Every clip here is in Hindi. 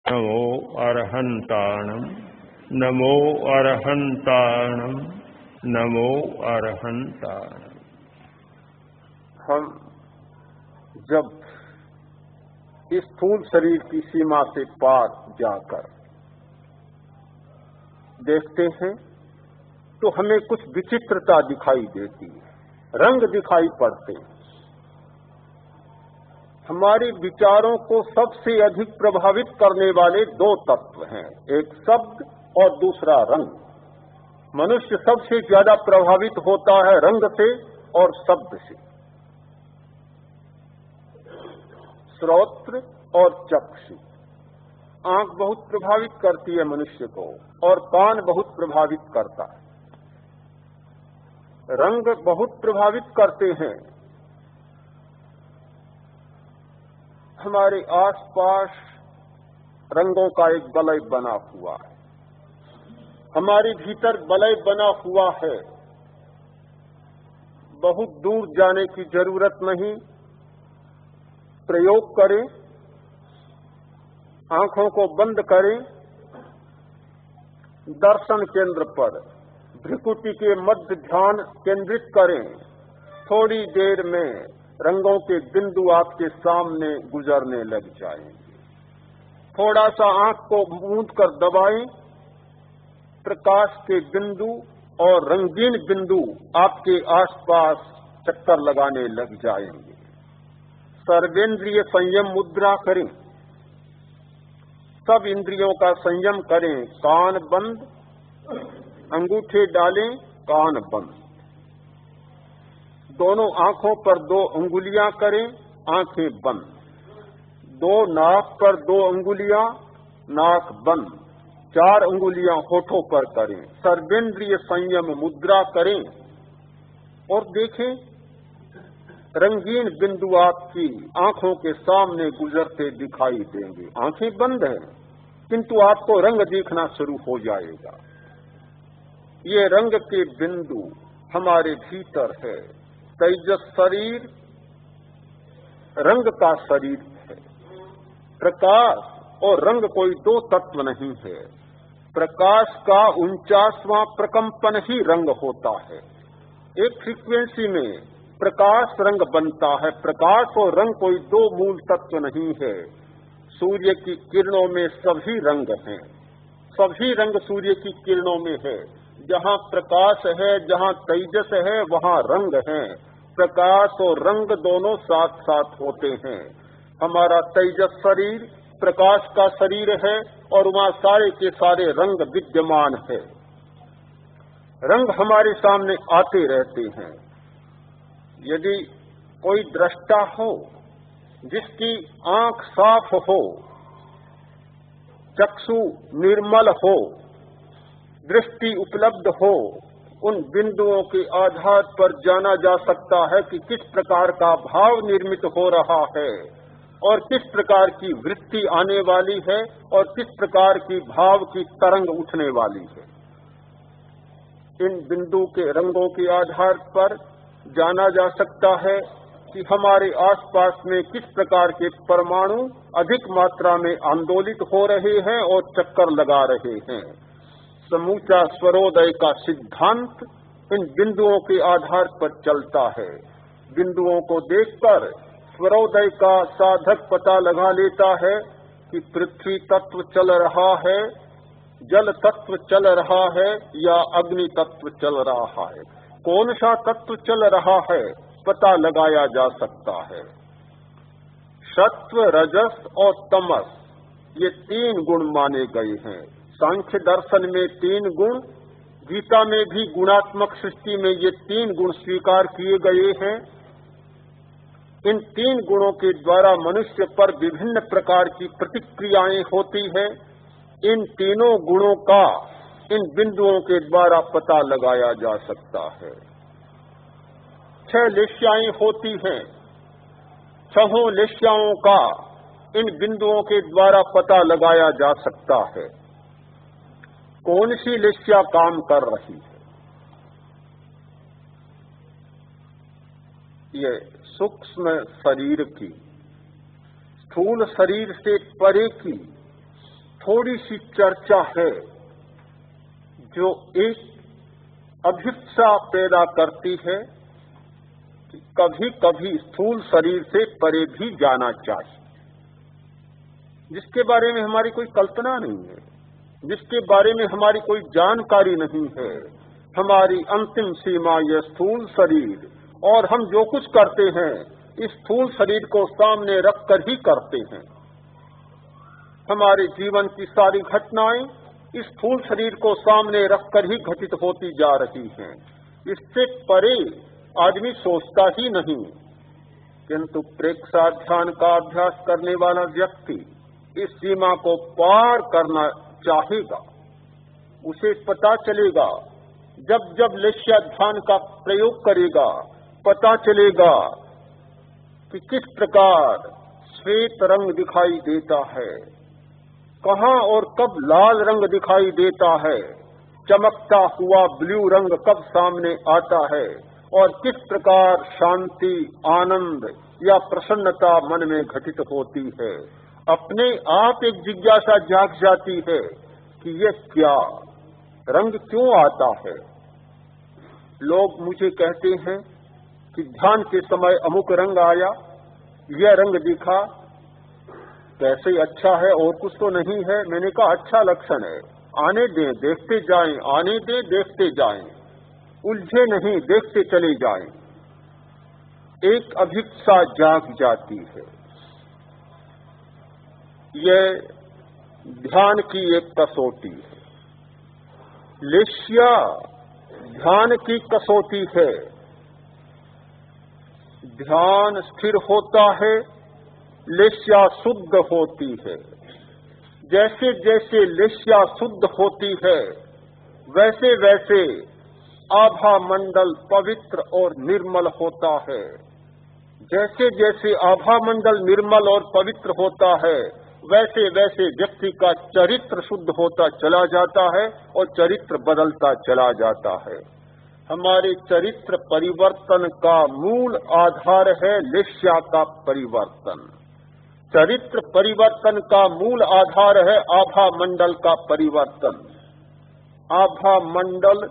नमो अरहन्ताणं नमो अरहन्ताणं नमो अरहन्ताणं। हम जब इस स्थूल शरीर की सीमा से पार जाकर देखते हैं तो हमें कुछ विचित्रता दिखाई देती है, रंग दिखाई पड़ते हैं। हमारे विचारों को सबसे अधिक प्रभावित करने वाले दो तत्व हैं, एक शब्द और दूसरा रंग। मनुष्य सबसे ज्यादा प्रभावित होता है रंग से और शब्द से। श्रोत्र और चक्षु, आंख बहुत प्रभावित करती है मनुष्य को और कान बहुत प्रभावित करता है। रंग बहुत प्रभावित करते हैं। हमारे आसपास रंगों का एक वलय बना हुआ है, हमारे भीतर वलय बना हुआ है। बहुत दूर जाने की जरूरत नहीं, प्रयोग करें, आंखों को बंद करें, दर्शन केंद्र पर भ्रिकुटी के मध्य ध्यान केंद्रित करें। थोड़ी देर में रंगों के बिंदु आपके सामने गुजरने लग जाएंगे। थोड़ा सा आंख को मूंद कर दबाएं, प्रकाश के बिंदु और रंगीन बिंदु आपके आसपास चक्कर लगाने लग जाएंगे। सर्वेंद्रिय संयम मुद्रा करें, सब इंद्रियों का संयम करें। कान बंद, अंगूठे डालें, कान बंद। दोनों आंखों पर 2 अंगुलियां करें, आंखें बंद। 2 नाक पर 2 अंगुलियां, नाक बंद। 4 अंगुलियां होठों पर करें। सर्वेंद्रिय संयम मुद्रा करें और देखें रंगीन बिंदु आपकी आंखों के सामने गुजरते दिखाई देंगे। आंखें बंद हैं किंतु आपको रंग दिखना शुरू हो जाएगा। ये रंग के बिंदु हमारे भीतर है। तेजस शरीर रंग का शरीर है। प्रकाश और रंग कोई 2 तत्व नहीं है। प्रकाश का 49वां प्रकंपन ही रंग होता है। एक फ्रीक्वेंसी में प्रकाश रंग बनता है। प्रकाश और रंग कोई 2 मूल तत्व नहीं है। सूर्य की किरणों में सभी रंग हैं, सभी रंग सूर्य की किरणों में है। जहाँ प्रकाश है, जहाँ तेजस है, वहाँ रंग है। प्रकाश और रंग दोनों साथ साथ होते हैं। हमारा तेजस शरीर प्रकाश का शरीर है और वहाँ सारे के सारे रंग विद्यमान है। रंग हमारे सामने आते रहते हैं। यदि कोई दृष्टा हो जिसकी आंख साफ हो, चक्षु निर्मल हो, दृष्टि उपलब्ध हो, उन बिंदुओं के आधार पर जाना जा सकता है कि किस प्रकार का भाव निर्मित हो रहा है और किस प्रकार की वृत्ति आने वाली है और किस प्रकार की भाव की तरंग उठने वाली है। इन बिंदु के रंगों के आधार पर जाना जा सकता है कि हमारे आसपास में किस प्रकार के परमाणु अधिक मात्रा में आंदोलित हो रहे हैं और चक्कर लगा रहे हैं। समूचा स्वरोदय का सिद्धांत इन बिंदुओं के आधार पर चलता है। बिंदुओं को देखकर स्वरोदय का साधक पता लगा लेता है कि पृथ्वी तत्व चल रहा है, जल तत्व चल रहा है या अग्नि तत्व चल रहा है। कौन सा तत्व चल रहा है पता लगाया जा सकता है। सत्व, रजस और तमस ये 3 गुण माने गए हैं। सांख्य दर्शन में 3 गुण, गीता में भी गुणात्मक सृष्टि में ये 3 गुण स्वीकार किए गए हैं। इन 3 गुणों के द्वारा मनुष्य पर विभिन्न प्रकार की प्रतिक्रियाएं होती है। इन तीनों गुणों का इन बिंदुओं के द्वारा पता लगाया जा सकता है। 6 लेश्याएं होती हैं। 6 लेश्याओं का इन बिंदुओं के द्वारा पता लगाया जा सकता है। कौन सी लेश्या काम कर रही है? ये सूक्ष्म शरीर की, स्थूल शरीर से परे की थोड़ी सी चर्चा है जो एक अभिप्सा पैदा करती है कि कभी कभी स्थूल शरीर से परे भी जाना चाहिए, जिसके बारे में हमारी कोई कल्पना नहीं है, जिसके बारे में हमारी कोई जानकारी नहीं है। हमारी अंतिम सीमा यह स्थूल शरीर, और हम जो कुछ करते हैं इस स्थूल शरीर को सामने रखकर ही करते हैं। हमारे जीवन की सारी घटनाएं इस स्थूल शरीर को सामने रखकर ही घटित होती जा रही हैं। इससे परे आदमी सोचता ही नहीं, किंतु प्रेक्षाध्यान का अभ्यास करने वाला व्यक्ति इस सीमा को पार करना चाहेगा। उसे पता चलेगा, जब जब लक्ष्याध्यान का प्रयोग करेगा, पता चलेगा कि किस प्रकार श्वेत रंग दिखाई देता है, कहाँ और कब लाल रंग दिखाई देता है, चमकता हुआ ब्लू रंग कब सामने आता है, और किस प्रकार शांति, आनंद या प्रसन्नता मन में घटित होती है। अपने आप एक जिज्ञासा जाग जाती है कि ये क्या रंग क्यों आता है। लोग मुझे कहते हैं कि ध्यान के समय अमुक रंग आया, यह रंग दिखा, कैसे अच्छा है और कुछ तो नहीं है। मैंने कहा अच्छा लक्षण है, आने दें, देखते जाएं, आने दें, देखते जाएं, उलझे नहीं, देखते चले जाएं। एक अभिप्सा जाग जाती है। यह ध्यान की एक कसौटी है। लेश्या ध्यान की कसौटी है। ध्यान स्थिर होता है, लेश्या शुद्ध होती है। जैसे जैसे लेश्या शुद्ध होती है, वैसे वैसे आभा मंडल पवित्र और निर्मल होता है। जैसे जैसे आभा मंडल निर्मल और पवित्र होता है, वैसे वैसे व्यक्ति का चरित्र शुद्ध होता चला जाता है और चरित्र बदलता चला जाता है। हमारे चरित्र परिवर्तन का मूल आधार है लेश्या का परिवर्तन। चरित्र परिवर्तन का मूल आधार है आभा मंडल का परिवर्तन। आभा मंडल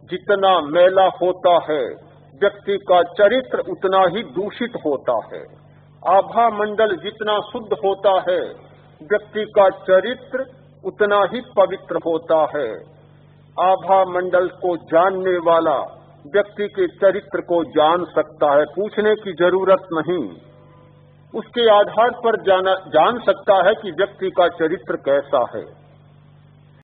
जितना मैला होता है, व्यक्ति का चरित्र उतना ही दूषित होता है। आभा मंडल जितना शुद्ध होता है, व्यक्ति का चरित्र उतना ही पवित्र होता है। आभा मंडल को जानने वाला व्यक्ति के चरित्र को जान सकता है, पूछने की जरूरत नहीं। उसके आधार पर जान सकता है कि व्यक्ति का चरित्र कैसा है।